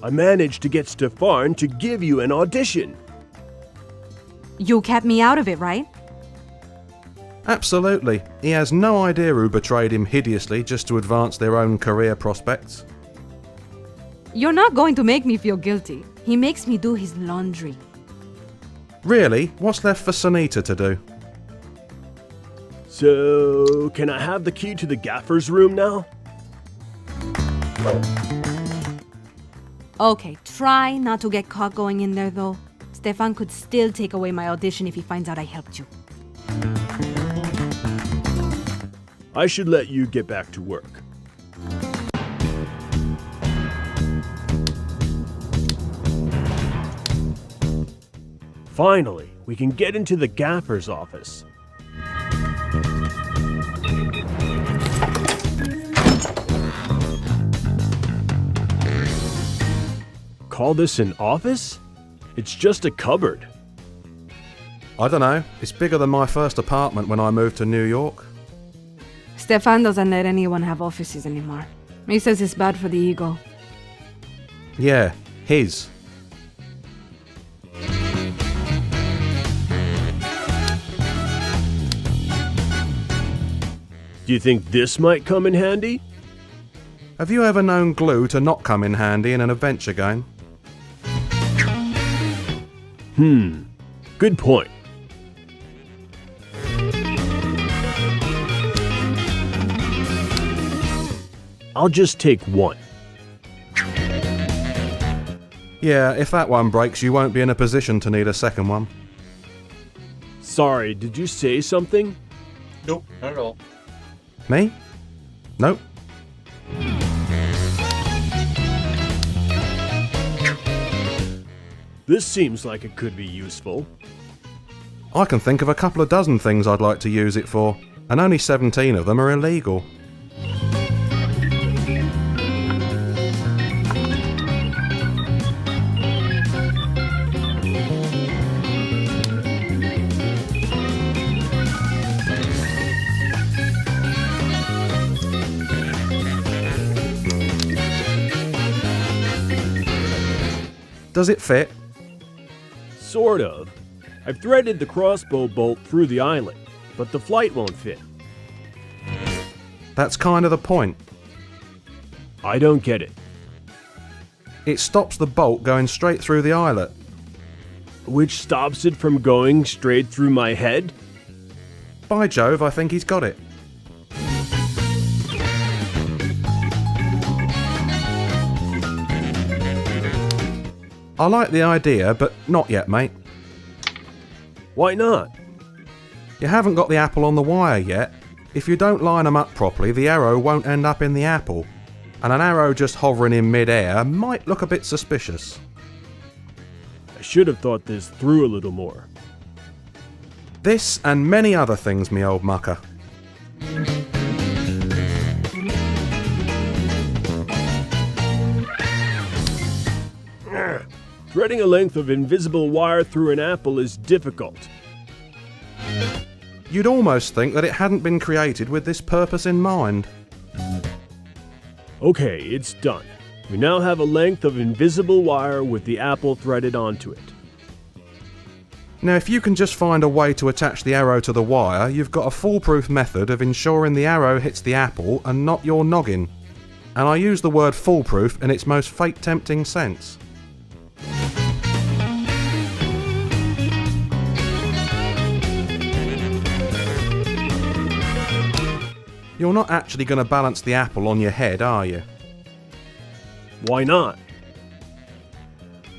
I managed to get Stefan to give you an audition. You kept me out of it, right? Absolutely. He has no idea who betrayed him hideously just to advance their own career prospects. You're not going to make me feel guilty. He makes me do his laundry. Really? What's left for Sunita to do? So, can I have the key to the gaffer's room now? Okay, try not to get caught going in there though. Stefan could still take away my audition if he finds out I helped you. I should let you get back to work. Finally, we can get into the gaffer's office. Call this an office? It's just a cupboard. I don't know. It's bigger than my first apartment when I moved to New York. Stefan doesn't let anyone have offices anymore. He says it's bad for the ego. Yeah, his. Do you think this might come in handy? Have you ever known glue to not come in handy in an adventure game? Good point. I'll just take one. Yeah, if that one breaks, you won't be in a position to need a second one. Sorry, did you say something? Nope, not at all. Me? Nope. This seems like it could be useful. I can think of a couple of dozen things I'd like to use it for, and only 17 of them are illegal. Does it fit? Sort of. I've threaded the crossbow bolt through the eyelet, but the flight won't fit. That's kind of the point. I don't get it. It stops the bolt going straight through the eyelet. Which stops it from going straight through my head? By Jove, I think he's got it. I like the idea, but not yet, mate. Why not? You haven't got the apple on the wire yet. If you don't line them up properly, the arrow won't end up in the apple. And an arrow just hovering in mid-air might look a bit suspicious. I should have thought this through a little more. This and many other things, me old mucker. Threading a length of invisible wire through an apple is difficult. You'd almost think that it hadn't been created with this purpose in mind. Okay, it's done. We now have a length of invisible wire with the apple threaded onto it. Now, if you can just find a way to attach the arrow to the wire, you've got a foolproof method of ensuring the arrow hits the apple and not your noggin. And I use the word foolproof in its most fate-tempting sense. You're not actually going to balance the apple on your head, are you? Why not?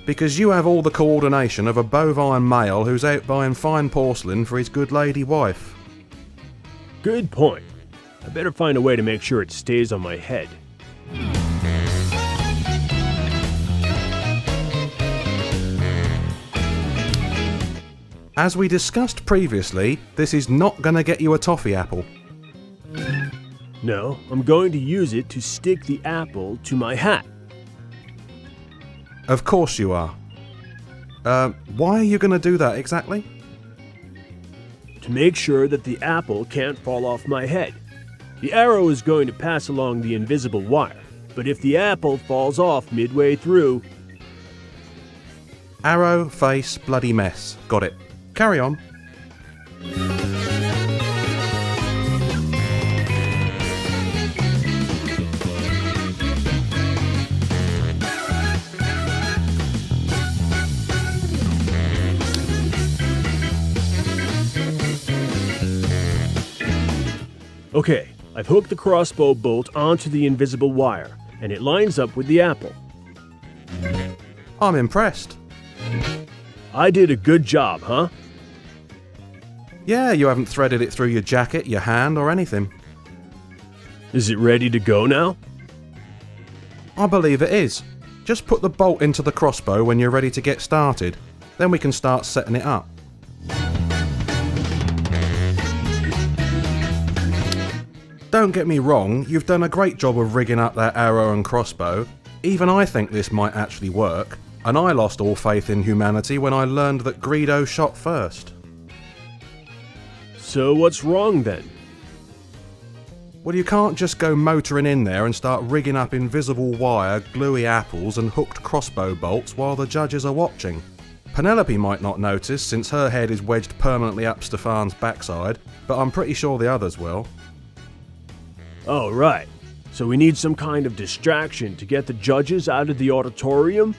Because you have all the coordination of a bovine male who's out buying fine porcelain for his good lady wife. Good point. I better find a way to make sure it stays on my head. As we discussed previously, this is not going to get you a toffee apple. No, I'm going to use it to stick the apple to my hat. Of course you are. Why are you going to do that exactly? To make sure that the apple can't fall off my head. The arrow is going to pass along the invisible wire, but if the apple falls off midway through, Arrow, face, bloody mess. Got it. Carry on. Okay, I've hooked the crossbow bolt onto the invisible wire, and it lines up with the apple. I'm impressed. I did a good job, huh? Yeah, you haven't threaded it through your jacket, your hand, or anything. Is it ready to go now? I believe it is. Just put the bolt into the crossbow when you're ready to get started. Then we can start setting it up. Don't get me wrong, you've done a great job of rigging up that arrow and crossbow. Even I think this might actually work, and I lost all faith in humanity when I learned that Greedo shot first. So what's wrong then? Well, you can't just go motoring in there and start rigging up invisible wire, gluey apples and hooked crossbow bolts while the judges are watching. Penelope might not notice since her head is wedged permanently up Stefan's backside, but I'm pretty sure the others will. Oh, right. So we need some kind of distraction to get the judges out of the auditorium?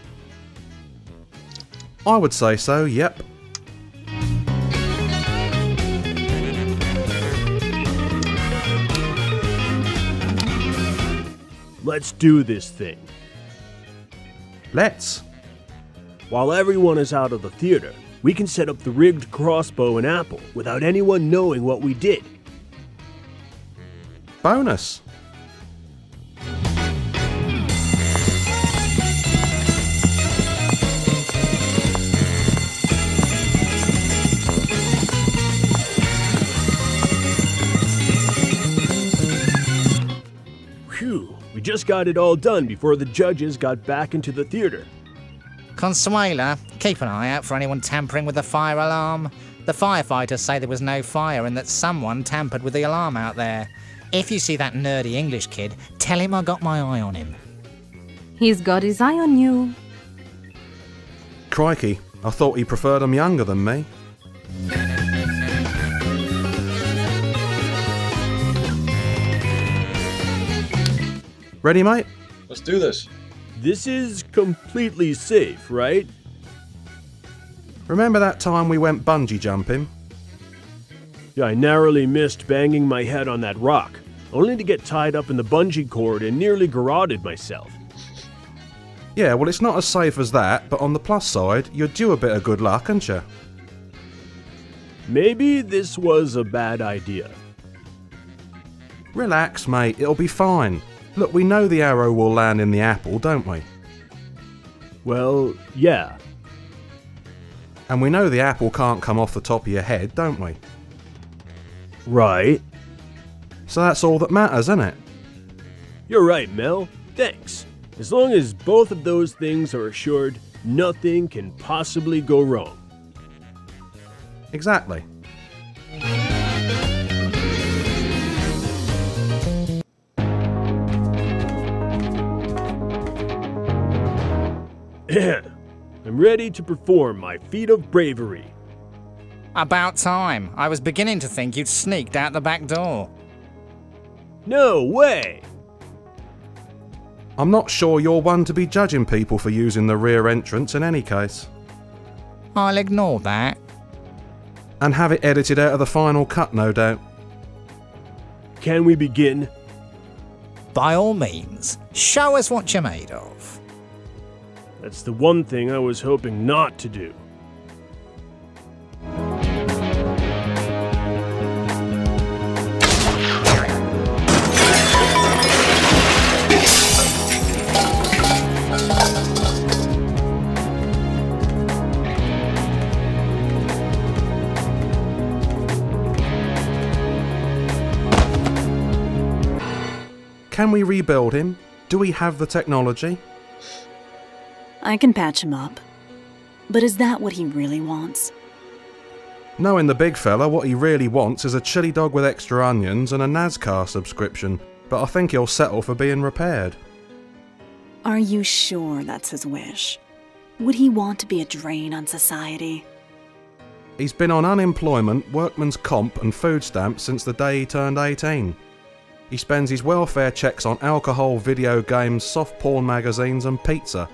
I would say so, yep. Let's do this thing. Let's. While everyone is out of the theater, we can set up the rigged crossbow and apple without anyone knowing what we did. Bonus. Phew, we just got it all done before the judges got back into the theater. Consuela, keep an eye out for anyone tampering with the fire alarm. The firefighters say there was no fire and that someone tampered with the alarm out there. If you see that nerdy English kid, tell him I got my eye on him. He's got his eye on you. Crikey, I thought he preferred them younger than me. Ready, mate? Let's do this. This is completely safe, right? Remember that time we went bungee jumping? Yeah, I narrowly missed banging my head on that rock, only to get tied up in the bungee cord and nearly garroted myself. Yeah, well, it's not as safe as that, but on the plus side, you're due a bit of good luck, aren't you? Maybe this was a bad idea. Relax, mate, it'll be fine. Look, we know the arrow will land in the apple, don't we? Well, yeah. And we know the apple can't come off the top of your head, don't we? Right. So that's all that matters, isn't it? You're right, Mel. Thanks. As long as both of those things are assured, nothing can possibly go wrong. Exactly. I'm ready to perform my feat of bravery. About time. I was beginning to think you'd sneaked out the back door. No way! I'm not sure you're one to be judging people for using the rear entrance in any case. I'll ignore that. And have it edited out of the final cut, no doubt. Can we begin? By all means, show us what you're made of. That's the one thing I was hoping not to do. Can we rebuild him? Do we have the technology? I can patch him up. But is that what he really wants? Knowing the big fella, what he really wants is a chili dog with extra onions and a NASCAR subscription, but I think he'll settle for being repaired. Are you sure that's his wish? Would he want to be a drain on society? He's been on unemployment, workman's comp and food stamps since the day he turned 18. He spends his welfare checks on alcohol, video games, soft porn magazines and pizza.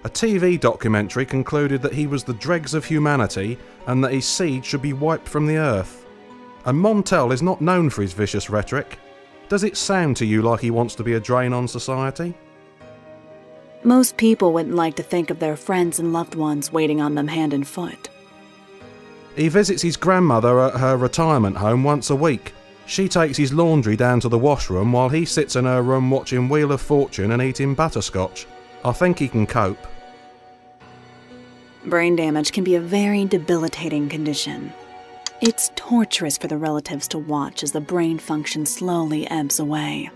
A TV documentary concluded that he was the dregs of humanity and that his seed should be wiped from the earth. And Montel is not known for his vicious rhetoric. Does it sound to you like he wants to be a drain on society? Most people wouldn't like to think of their friends and loved ones waiting on them hand and foot. He visits his grandmother at her retirement home once a week. She takes his laundry down to the washroom while he sits in her room watching Wheel of Fortune and eating butterscotch. I think he can cope. Brain damage can be a very debilitating condition. It's torturous for the relatives to watch as the brain function slowly ebbs away.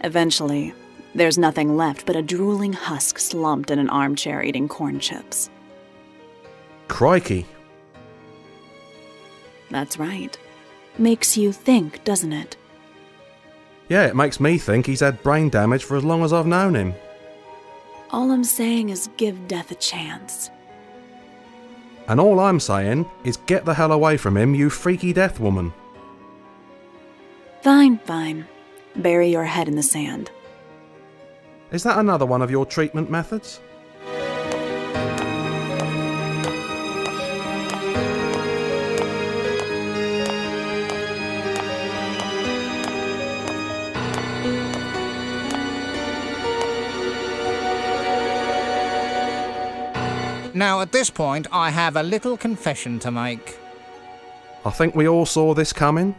Eventually, there's nothing left but a drooling husk slumped in an armchair eating corn chips. Crikey. That's right. Makes you think, doesn't it? Yeah, it makes me think he's had brain damage for as long as I've known him. All I'm saying is give death a chance. And all I'm saying is get the hell away from him, you freaky death woman. Fine, fine. Bury your head in the sand. Is that another one of your treatment methods? Now, at this point, I have a little confession to make. I think we all saw this coming.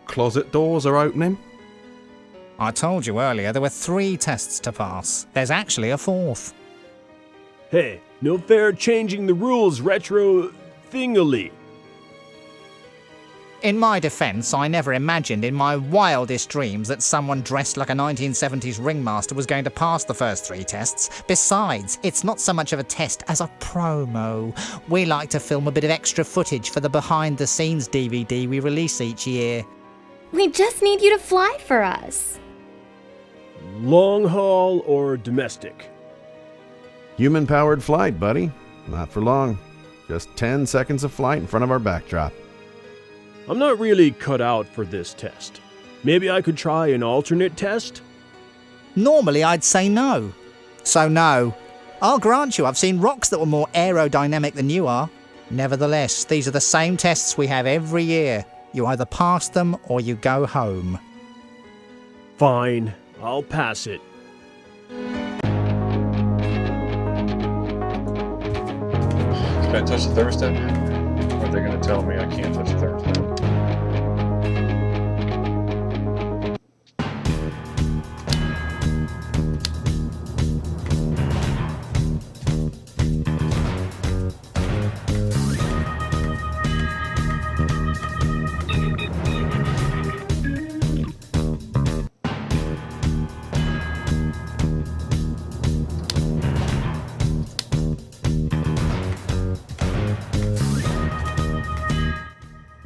Closet doors are opening. I told you earlier there were 3 tests to pass. There's actually a 4th. Hey, no fair changing the rules, retro thingally. In my defence, I never imagined in my wildest dreams that someone dressed like a 1970s ringmaster was going to pass the first 3 tests. Besides, it's not so much of a test as a promo. We like to film a bit of extra footage for the behind-the-scenes DVD we release each year. We just need you to fly for us. Long haul or domestic? Human-powered flight, buddy. Not for long. Just 10 seconds of flight in front of our backdrop. I'm not really cut out for this test. Maybe I could try an alternate test? Normally, I'd say no. So no. I'll grant you I've seen rocks that were more aerodynamic than you are. Nevertheless, these are the same tests we have every year. You either pass them or you go home. Fine, I'll pass it. Can I touch the thermostat? Or are they going to tell me I can't touch the thermostat?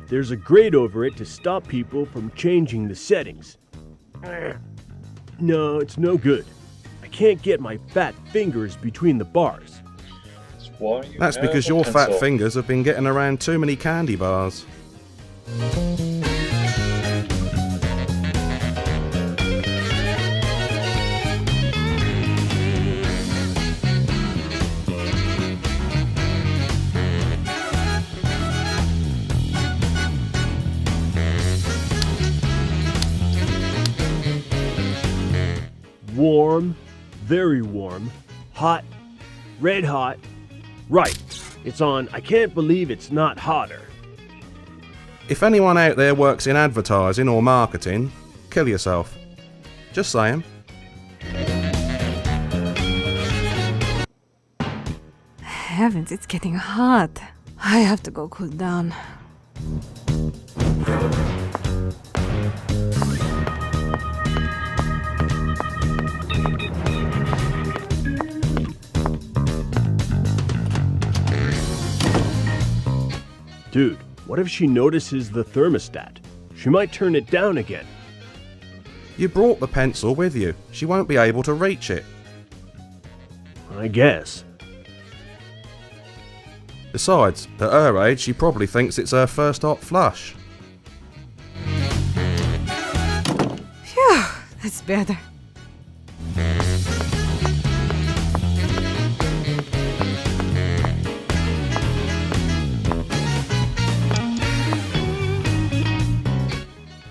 There's a grate over it to stop people from changing the settings. No, it's no good. I can't get my fat fingers between the bars. That's because your fat fingers have been getting around too many candy bars. Warm, very warm, hot, red hot. Right, it's on. I can't believe it's not hotter. If anyone out there works in advertising or marketing, kill yourself. Just saying. Heavens, it's getting hot. I have to go cool down. Dude, what if she notices the thermostat? She might turn it down again. You brought the pencil with you. She won't be able to reach it. I guess. Besides, at her age, she probably thinks it's her first hot flush. Phew, that's better.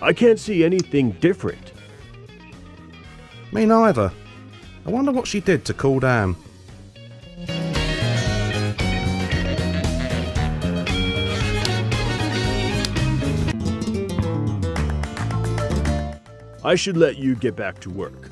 I can't see anything different. Me neither. I wonder what she did to cool down. I should let you get back to work.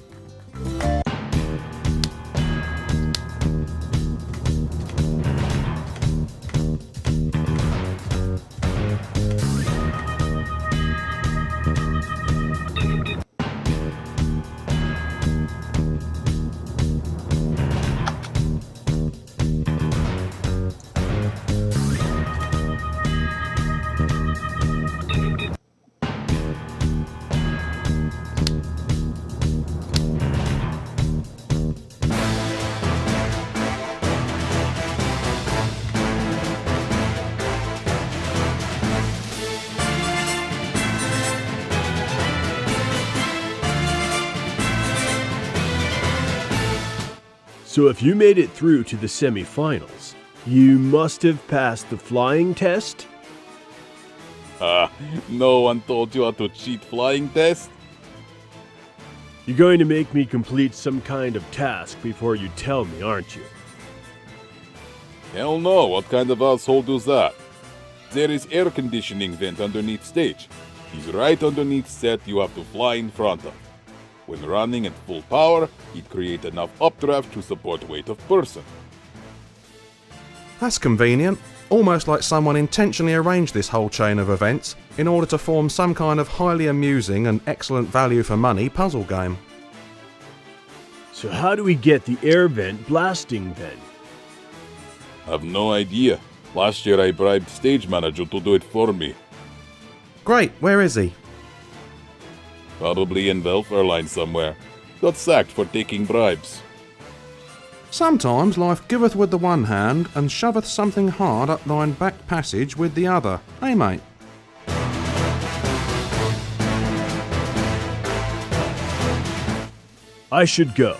So if you made it through to the semifinals, you must have passed the flying test? No one told you how to cheat flying test? You're going to make me complete some kind of task before you tell me, aren't you? Hell no, what kind of asshole does that? There is air conditioning vent underneath stage. He's right underneath set you have to fly in front of. When running at full power, it creates enough updraft to support weight of person. That's convenient. Almost like someone intentionally arranged this whole chain of events in order to form some kind of highly amusing and excellent value for money puzzle game. So how do we get the air vent blasting then? I've no idea. Last year I bribed stage manager to do it for me. Great, where is he? Probably in welfare line somewhere. Got sacked for taking bribes. Sometimes life giveth with the one hand and shoveth something hard up thine back passage with the other. Eh, mate? I should go.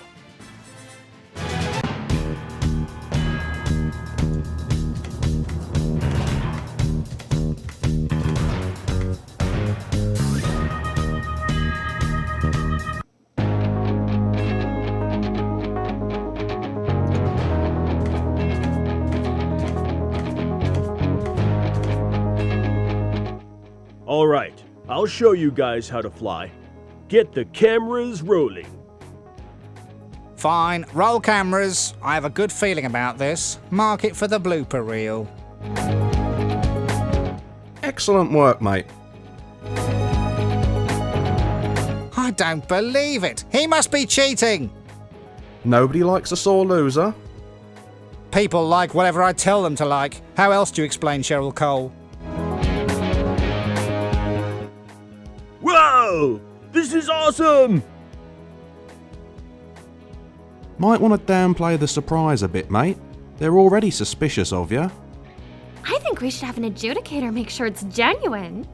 All right, I'll show you guys how to fly. Get the cameras rolling. Fine, roll cameras. I have a good feeling about this. Mark it for the blooper reel. Excellent work, mate. I don't believe it. He must be cheating. Nobody likes a sore loser. People like whatever I tell them to like. How else do you explain Cheryl Cole? Whoa! This is awesome! Might want to downplay the surprise a bit, mate. They're already suspicious of you. I think we should have an adjudicator make sure it's genuine.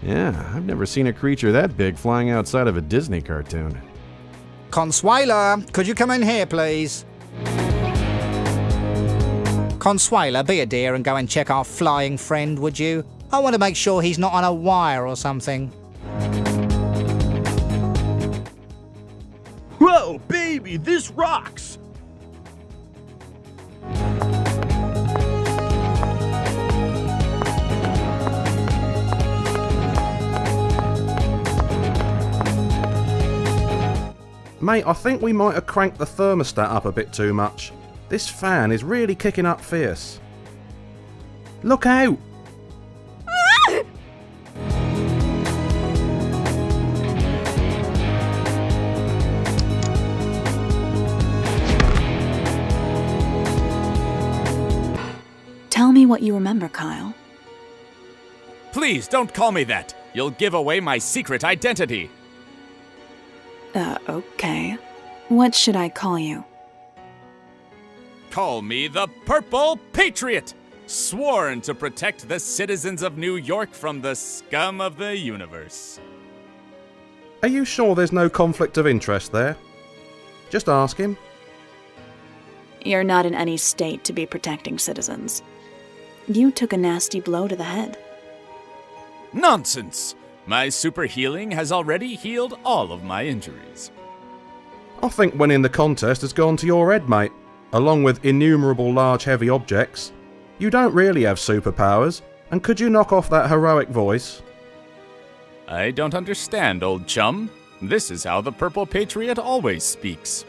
Yeah, I've never seen a creature that big flying outside of a Disney cartoon. Consuela, could you come in here, please? Consuela, be a dear and go and check our flying friend, would you? I want to make sure he's not on a wire or something. Whoa, baby, this rocks! Mate, I think we might have cranked the thermostat up a bit too much. This fan is really kicking up fierce. Look out! Tell me what you remember, Kyle. Please don't call me that. You'll give away my secret identity. Okay. What should I call you? Call me the Purple Patriot. sworn to protect the citizens of New York from the scum of the universe. Are you sure there's no conflict of interest there? Just ask him. You're not in any state to be protecting citizens. You took a nasty blow to the head. Nonsense! My super healing has already healed all of my injuries. I think winning the contest has gone to your head, mate. Along with innumerable large heavy objects. You don't really have superpowers, and could you knock off that heroic voice? I don't understand, old chum. This is how the Purple Patriot always speaks.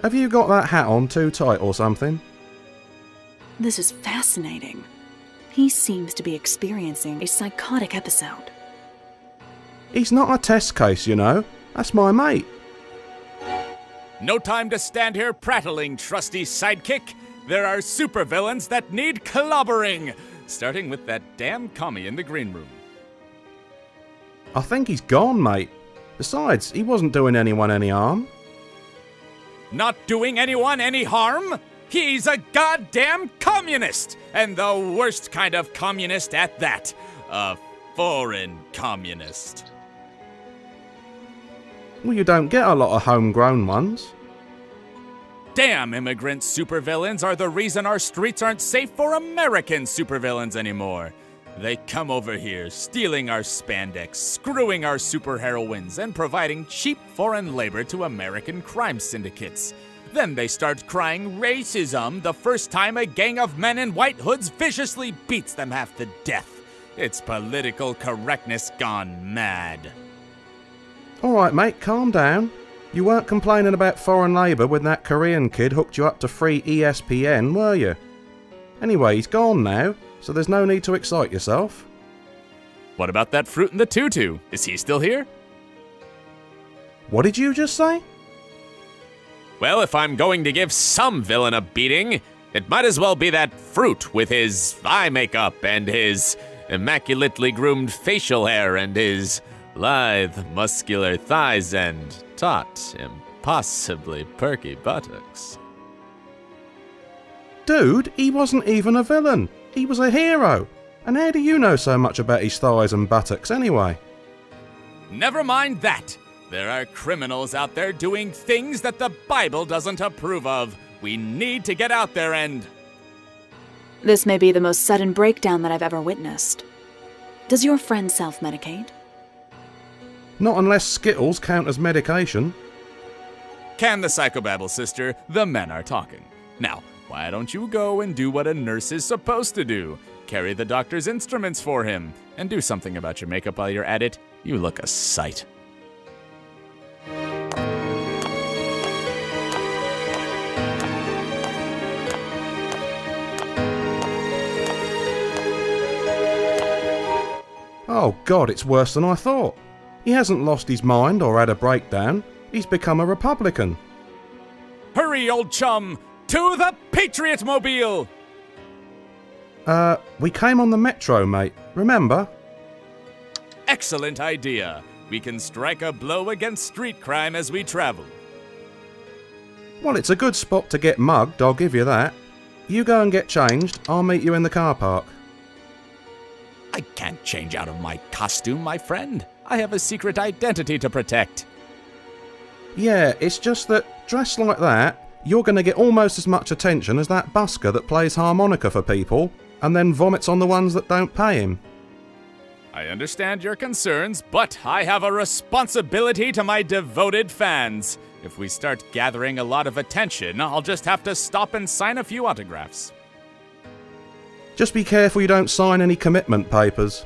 Have you got that hat on too tight or something? This is fascinating. He seems to be experiencing a psychotic episode. He's not a test case, you know. That's my mate. No time to stand here prattling, trusty sidekick. There are supervillains that need clobbering, starting with that damn commie in the green room. I think he's gone, mate. Besides, he wasn't doing anyone any harm. Not doing anyone any harm? He's a goddamn communist! And the worst kind of communist at that. A foreign communist. Well, you don't get a lot of homegrown ones. Damn immigrant supervillains are the reason our streets aren't safe for American supervillains anymore. They come over here, stealing our spandex, screwing our superheroines, and providing cheap foreign labor to American crime syndicates. Then they start crying racism the first time a gang of men in white hoods viciously beats them half to death. It's political correctness gone mad. Alright, mate, calm down. You weren't complaining about foreign labour when that Korean kid hooked you up to free ESPN, were you? Anyway, he's gone now, so there's no need to excite yourself. What about that fruit in the tutu? Is he still here? What did you just say? Well, if I'm going to give some villain a beating, it might as well be that fruit with his eye makeup and his immaculately groomed facial hair and his lithe, muscular thighs and taut, impossibly perky buttocks. Dude, he wasn't even a villain. He was a hero. And how do you know so much about his thighs and buttocks anyway? Never mind that. There are criminals out there doing things that the Bible doesn't approve of. We need to get out there and... This may be the most sudden breakdown that I've ever witnessed. Does your friend self-medicate? Not unless Skittles count as medication. Can the psychobabble, sister? The men are talking. Now, why don't you go and do what a nurse is supposed to do? Carry the doctor's instruments for him, and do something about your makeup while you're at it. You look a sight. Oh God, it's worse than I thought. He hasn't lost his mind or had a breakdown. He's become a Republican. Hurry, old chum! To the Patriot Mobile! We came on the metro, mate. Remember? Excellent idea. We can strike a blow against street crime as we travel. Well, it's a good spot to get mugged, I'll give you that. You go and get changed. I'll meet you in the car park. I can't change out of my costume, my friend. I have a secret identity to protect. Yeah, it's just that, dressed like that, you're going to get almost as much attention as that busker that plays harmonica for people, and then vomits on the ones that don't pay him. I understand your concerns, but I have a responsibility to my devoted fans. If we start gathering a lot of attention, I'll just have to stop and sign a few autographs. Just be careful you don't sign any commitment papers.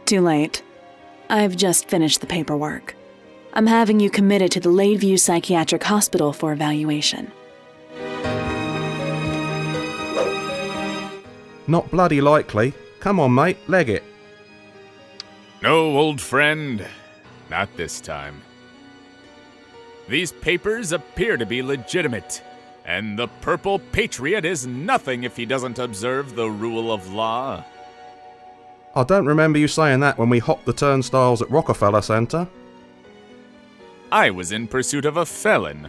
Too late. I've just finished the paperwork. I'm having you committed to the Lakeview Psychiatric Hospital for evaluation. Not bloody likely. Come on, mate, leg it. No, old friend. Not this time. These papers appear to be legitimate, and the Purple Patriot is nothing if he doesn't observe the rule of law. I don't remember you saying that when we hopped the turnstiles at Rockefeller Center. I was in pursuit of a felon.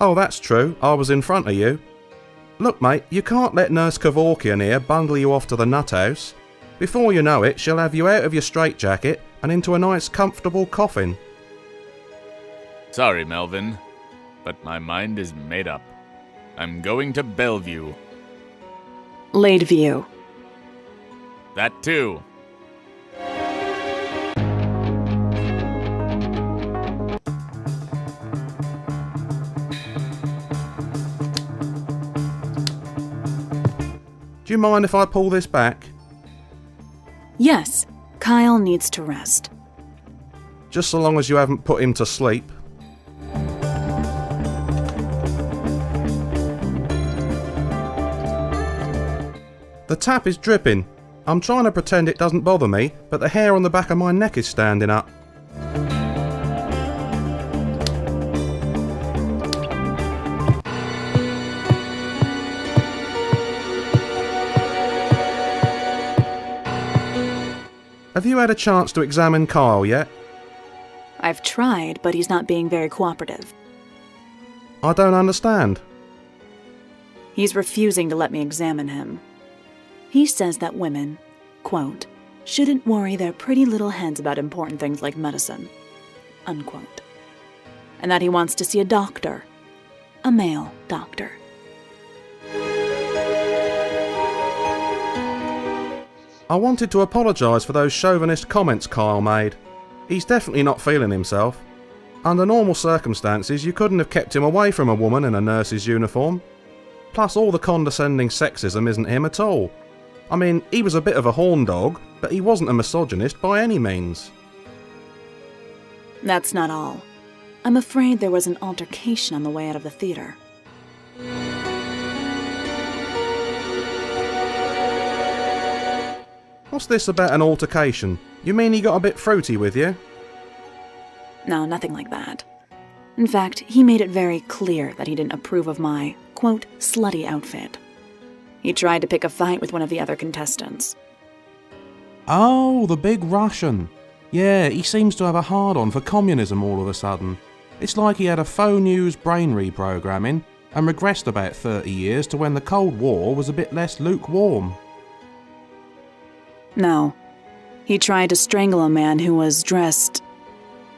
Oh, that's true. I was in front of you. Look, mate, you can't let Nurse Kevorkian here bundle you off to the nut house. Before you know it, she'll have you out of your straitjacket and into a nice comfortable coffin. Sorry, Melvin, but my mind is made up. I'm going to Bellevue. Lakeview. That too. Do you mind if I pull this back? Yes, Kyle needs to rest. Just so long as you haven't put him to sleep. The tap is dripping. I'm trying to pretend it doesn't bother me, but the hair on the back of my neck is standing up. Have you had a chance to examine Kyle yet? I've tried, but he's not being very cooperative. I don't understand. He's refusing to let me examine him. He says that women, quote, shouldn't worry their pretty little heads about important things like medicine, unquote. And that he wants to see a doctor, a male doctor. I wanted to apologise for those chauvinist comments Kyle made. He's definitely not feeling himself. Under normal circumstances, you couldn't have kept him away from a woman in a nurse's uniform. Plus, all the condescending sexism isn't him at all. I mean, he was a bit of a horn dog, but he wasn't a misogynist by any means. That's not all. I'm afraid there was an altercation on the way out of the theater. What's this about an altercation? You mean he got a bit fruity with you? No, nothing like that. In fact, he made it very clear that he didn't approve of my, quote, slutty outfit. He tried to pick a fight with one of the other contestants. Oh, the big Russian. Yeah, he seems to have a hard-on for communism all of a sudden. It's like he had a faux news brain reprogramming and regressed about 30 years to when the Cold War was a bit less lukewarm. No. He tried to strangle a man who was dressed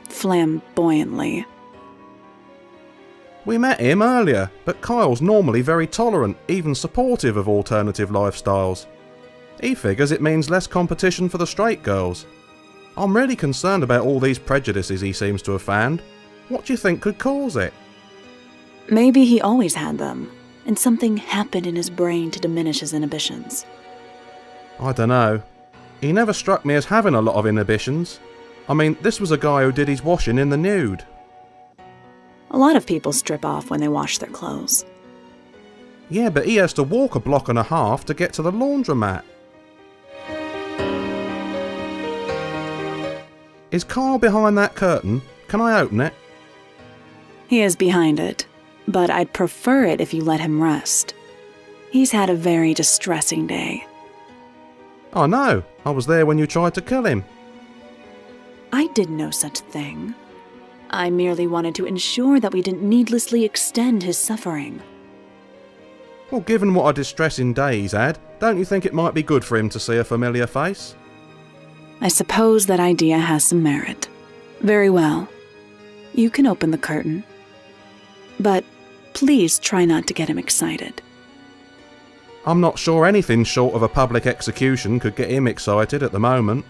flamboyantly. We met him earlier, but Kyle's normally very tolerant, even supportive of alternative lifestyles. He figures it means less competition for the straight girls. I'm really concerned about all these prejudices he seems to have fanned. What do you think could cause it? Maybe he always had them, and something happened in his brain to diminish his inhibitions. I dunno. He never struck me as having a lot of inhibitions. I mean, this was a guy who did his washing in the nude. A lot of people strip off when they wash their clothes. Yeah, but he has to walk a block and a half to get to the laundromat. Is Kyle behind that curtain? Can I open it? He is behind it, but I'd prefer it if you let him rest. He's had a very distressing day. I know. I was there when you tried to kill him. I did no such thing. I merely wanted to ensure that we didn't needlessly extend his suffering. Well, given what a distressing day he's had, don't you think it might be good for him to see a familiar face? I suppose that idea has some merit. Very well. You can open the curtain. But please try not to get him excited. I'm not sure anything short of a public execution could get him excited at the moment.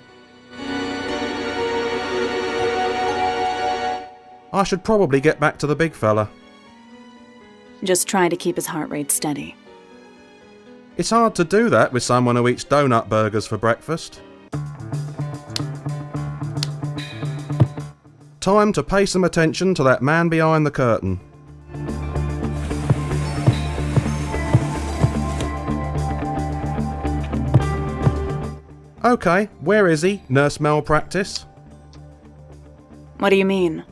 I should probably get back to the big fella. Just try to keep his heart rate steady. It's hard to do that with someone who eats donut burgers for breakfast. Time to pay some attention to that man behind the curtain. Okay, where is he, Nurse Malpractice? What do you mean?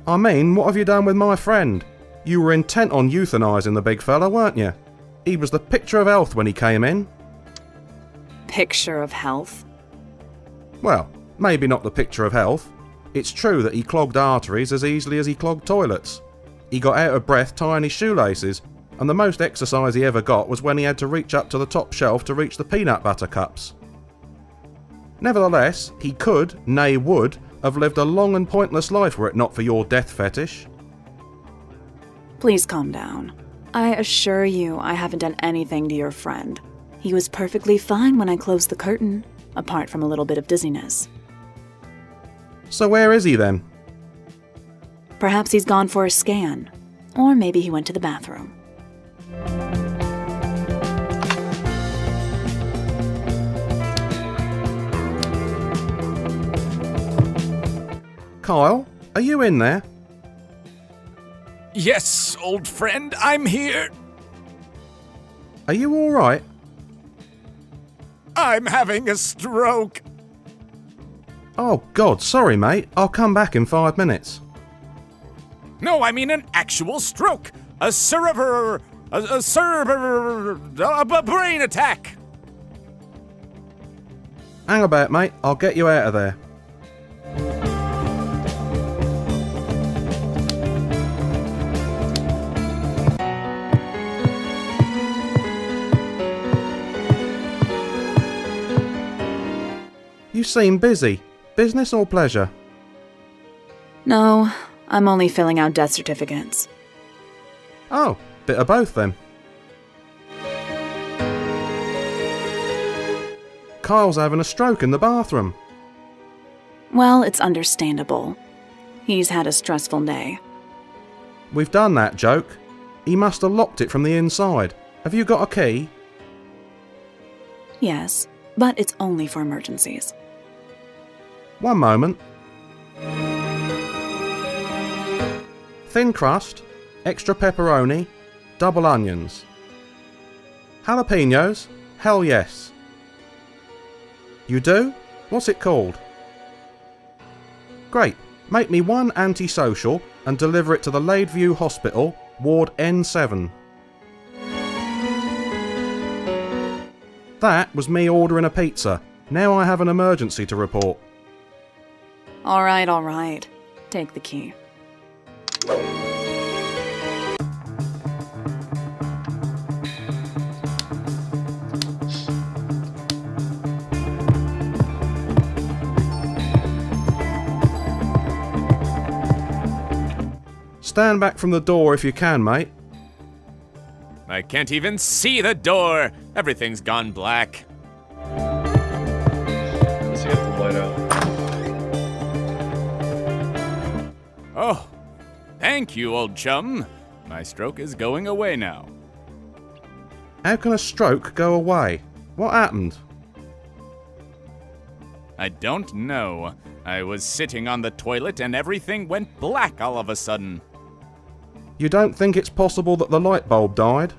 I mean, what have you done with my friend? You were intent on euthanising the big fella, weren't you? He was the picture of health when he came in. Picture of health? Well, maybe not the picture of health. It's true that he clogged arteries as easily as he clogged toilets. He got out of breath tying his shoelaces, and the most exercise he ever got was when he had to reach up to the top shelf to reach the peanut butter cups. Nevertheless, he could, nay would, have lived a long and pointless life were it not for your death fetish. Please calm down. I assure you I haven't done anything to your friend. He was perfectly fine when I closed the curtain, apart from a little bit of dizziness. So where is he then? Perhaps he's gone for a scan. Or maybe he went to the bathroom. Kyle, are you in there? Yes, old friend, I'm here. Are you alright? I'm having a stroke. Oh God, sorry mate, I'll come back in 5 minutes. No, I mean an actual stroke. A brain attack. Hang about mate, I'll get you out of there. You seem busy. Business or pleasure? No, I'm only filling out death certificates. Oh, bit of both then. Kyle's having a stroke in the bathroom. Well, it's understandable. He's had a stressful day. We've done that joke. He must have locked it from the inside. Have you got a key? Yes, but it's only for emergencies. One moment. Thin crust, extra pepperoni, double onions. Jalapenos? Hell yes. You do? What's it called? Great. Make me one antisocial and deliver it to the Lakeview Hospital, Ward N7. That was me ordering a pizza. Now I have an emergency to report. All right. Take the key. Stand back from the door if you can, mate. I can't even see the door. Everything's gone black. Let's see if the light out. Oh, thank you, old chum. My stroke is going away now. How can a stroke go away? What happened? I don't know. I was sitting on the toilet and everything went black all of a sudden. You don't think it's possible that the light bulb died?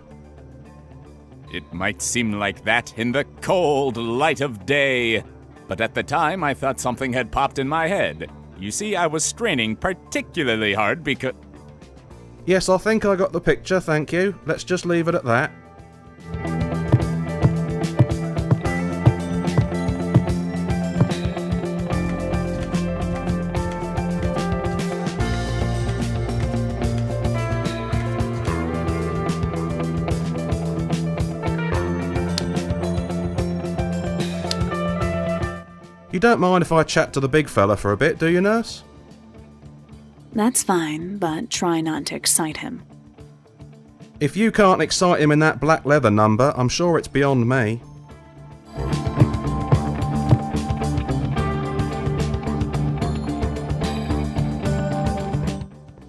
It might seem like that in the cold light of day, but at the time I thought something had popped in my head. You see, I was straining particularly hard because... Yes, I think I got the picture, thank you. Let's just leave it at that. You don't mind if I chat to the big fella for a bit, do you, nurse? That's fine, but try not to excite him. If you can't excite him in that black leather number, I'm sure it's beyond me.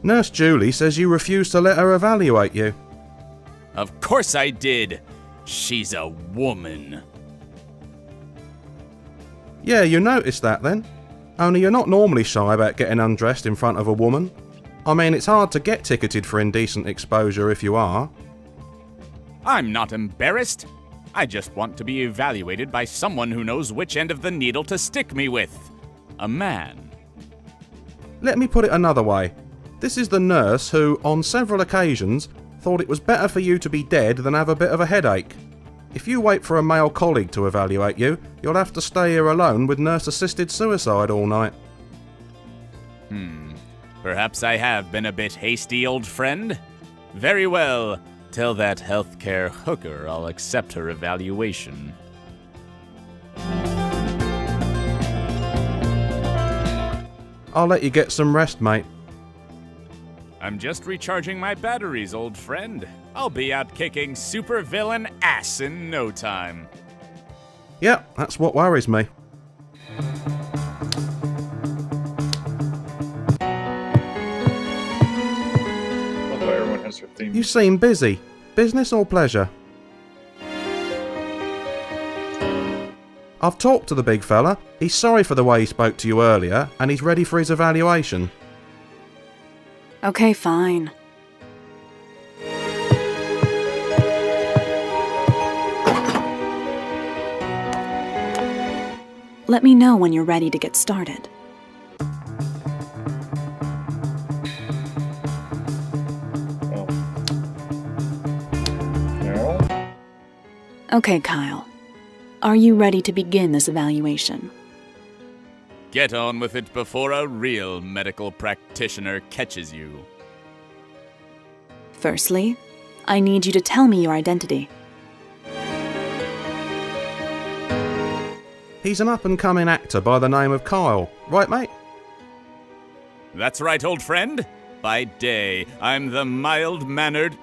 Nurse Julie says you refused to let her evaluate you. Of course I did. She's a woman. Yeah, you noticed that then. Only you're not normally shy about getting undressed in front of a woman. I mean, it's hard to get ticketed for indecent exposure if you are. I'm not embarrassed. I just want to be evaluated by someone who knows which end of the needle to stick me with. A man. Let me put it another way. This is the nurse who, on several occasions, thought it was better for you to be dead than have a bit of a headache. If you wait for a male colleague to evaluate you, you'll have to stay here alone with nurse-assisted suicide all night. Perhaps I have been a bit hasty, old friend. Very well. Tell that healthcare hooker I'll accept her evaluation. I'll let you get some rest, mate. I'm just recharging my batteries, old friend. I'll be out kicking supervillain ass in no time. Yeah, that's what worries me. Love how everyone has their theme. You seem busy. Business or pleasure? I've talked to the big fella. He's sorry for the way he spoke to you earlier, and he's ready for his evaluation. Okay, fine. Let me know when you're ready to get started. No? Okay, Kyle. Are you ready to begin this evaluation? Get on with it before a real medical practitioner catches you. Firstly, I need you to tell me your identity. He's an up-and-coming actor by the name of Kyle. Right, mate? That's right, old friend. By day, I'm the mild-mannered...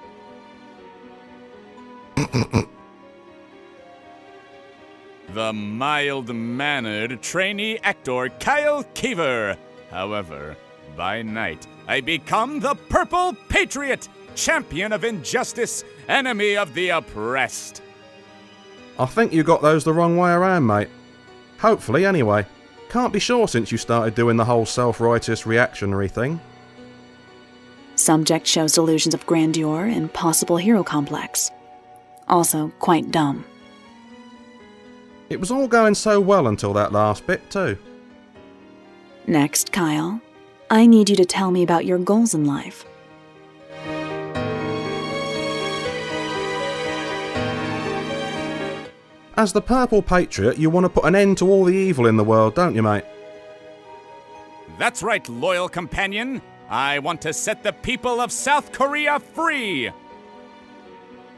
the mild-mannered trainee actor Kyle Keever. However, by night, I become the Purple Patriot, champion of injustice, enemy of the oppressed. I think you got those the wrong way around, mate. Hopefully, anyway. Can't be sure since you started doing the whole self-righteous reactionary thing. Subject shows delusions of grandeur and possible hero complex. Also, quite dumb. It was all going so well until that last bit, too. Next, Kyle, I need you to tell me about your goals in life. As the Purple Patriot, you want to put an end to all the evil in the world, don't you, mate? That's right, loyal companion. I want to set the people of South Korea free.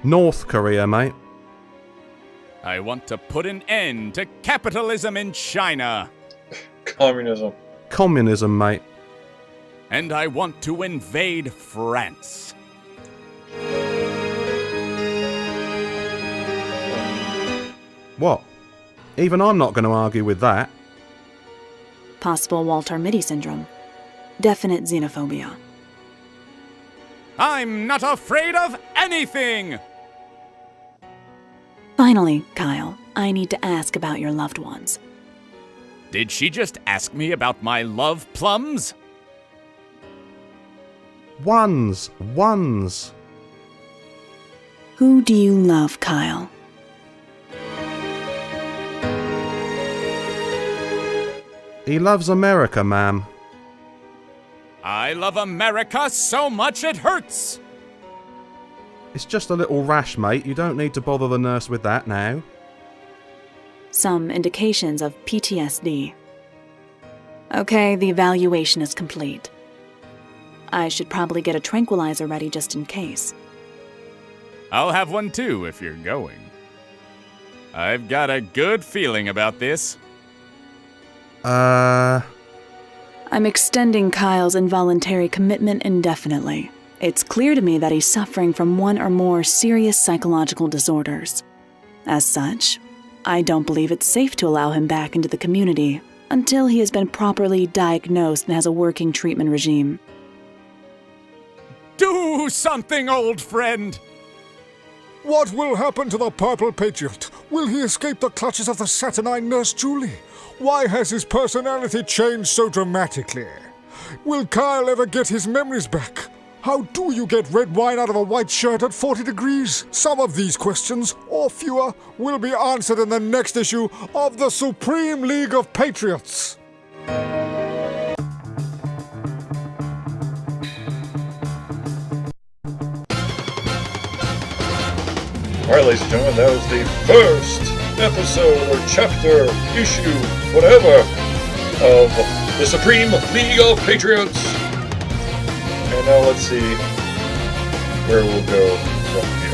North Korea, mate. I want to put an end to capitalism in China. Communism. Communism, mate. And I want to invade France. What? Even I'm not going to argue with that. Possible Walter Mitty syndrome. Definite xenophobia. I'm not afraid of anything! Finally, Kyle, I need to ask about your loved ones. Did she just ask me about my love plums? Ones. Who do you love, Kyle? He loves America, ma'am. I love America so much it hurts! It's just a little rash, mate. You don't need to bother the nurse with that now. Some indications of PTSD. Okay, the evaluation is complete. I should probably get a tranquilizer ready just in case. I'll have one too if you're going. I've got a good feeling about this. I'm extending Kyle's involuntary commitment indefinitely. It's clear to me that he's suffering from one or more serious psychological disorders. As such, I don't believe it's safe to allow him back into the community until he has been properly diagnosed and has a working treatment regime. Do something, old friend! What will happen to the Purple Patriot? Will he escape the clutches of the saturnine Nurse Julie? Why has his personality changed so dramatically? Will Kyle ever get his memories back? How do you get red wine out of a white shirt at 40 degrees? Some of these questions, or fewer, will be answered in the next issue of the Supreme League of Patriots. Alright, ladies and gentlemen, that was the first episode or chapter, issue, whatever, of the Supreme League of Patriots. And now let's see where we'll go from here.